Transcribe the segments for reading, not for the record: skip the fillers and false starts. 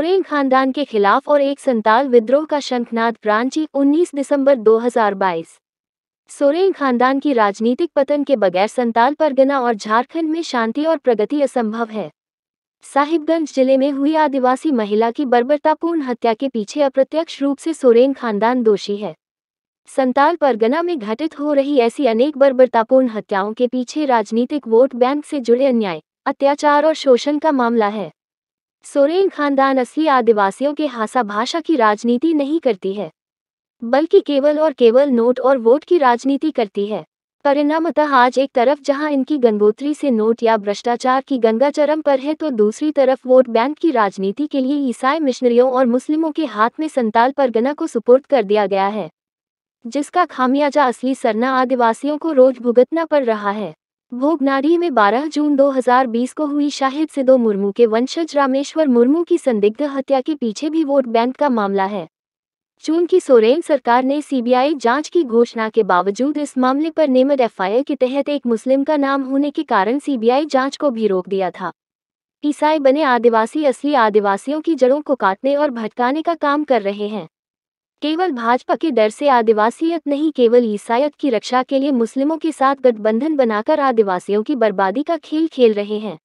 सोरेन खानदान के खिलाफ और एक संताल विद्रोह का शंखनाद। रांची 19 दिसंबर 2022। सोरेन खानदान की राजनीतिक पतन के बगैर संताल परगना और झारखंड में शांति और प्रगति असंभव है। साहिबगंज जिले में हुई आदिवासी महिला की बर्बरतापूर्ण हत्या के पीछे अप्रत्यक्ष रूप से सोरेन खानदान दोषी है। संताल परगना में घटित हो रही ऐसी अनेक बर्बरतापूर्ण हत्याओं के पीछे राजनीतिक वोट बैंक से जुड़े अन्याय, अत्याचार और शोषण का मामला है। सोरेन खानदान असली आदिवासियों के हासा भाषा की राजनीति नहीं करती है, बल्कि केवल और केवल नोट और वोट की राजनीति करती है। परिणामतः आज एक तरफ जहां इनकी गंगोत्री से नोट या भ्रष्टाचार की गंगा चरम पर है, तो दूसरी तरफ वोट बैंक की राजनीति के लिए ईसाई मिशनरियों और मुस्लिमों के हाथ में संताल परगना को सुपुर्द कर दिया गया है, जिसका खामियाजा असली सरना आदिवासियों को रोज भुगतना पड़ रहा है। भोगनाडी में 12 जून 2020 को हुई शाहिद सिदो मुर्मू के वंशज रामेश्वर मुर्मू की संदिग्ध हत्या के पीछे भी वोट बैंक का मामला है। चूंकि सोरेन सरकार ने सीबीआई जांच की घोषणा के बावजूद इस मामले पर नेमड एफआईआर के तहत एक मुस्लिम का नाम होने के कारण सीबीआई जांच को भी रोक दिया था। ईसाई बने आदिवासी असली आदिवासियों की जड़ों को काटने और भटकाने का काम कर रहे हैं। केवल भाजपा के डर से आदिवासियत नहीं, केवल ईसाईयत की रक्षा के लिए मुस्लिमों के साथ गठबंधन बनाकर आदिवासियों की बर्बादी का खेल खेल रहे हैं।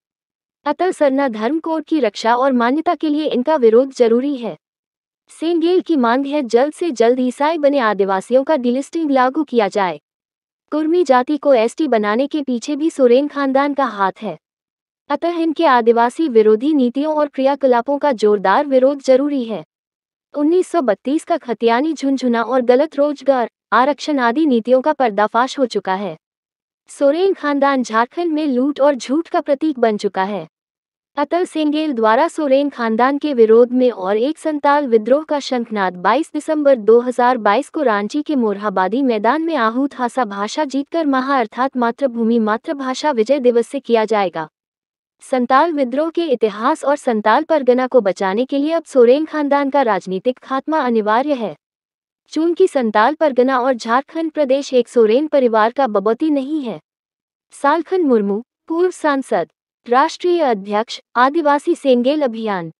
अतः सरना धर्म कोड की रक्षा और मान्यता के लिए इनका विरोध जरूरी है। सेंगेल की मांग है जल्द से जल्द ईसाई बने आदिवासियों का डिलिस्टिंग लागू किया जाए। कुर्मी जाति को एसटी बनाने के पीछे भी सोरेन खानदान का हाथ है। अतः इनके आदिवासी विरोधी नीतियों और क्रियाकलापों का जोरदार विरोध जरूरी है। 1932 का खतियानी झुंझुना और गलत रोजगार आरक्षण आदि नीतियों का पर्दाफाश हो चुका है। सोरेन खानदान झारखंड में लूट और झूठ का प्रतीक बन चुका है। अतः सेंगेल द्वारा सोरेन खानदान के विरोध में और एक संताल विद्रोह का शंखनाद 22 दिसंबर 2022 को रांची के मोरहाबादी मैदान में आहूत हासा भाषा जीतकर महा अर्थात मातृभूमि मातृभाषा विजय दिवस से किया जाएगा। संताल विद्रोह के इतिहास और संताल परगना को बचाने के लिए अब सोरेन खानदान का राजनीतिक खात्मा अनिवार्य है। चूंकि संताल परगना और झारखंड प्रदेश एक सोरेन परिवार का बबौती नहीं है। सालखन मुर्मू, पूर्व सांसद, राष्ट्रीय अध्यक्ष, आदिवासी सेंगेल अभियान।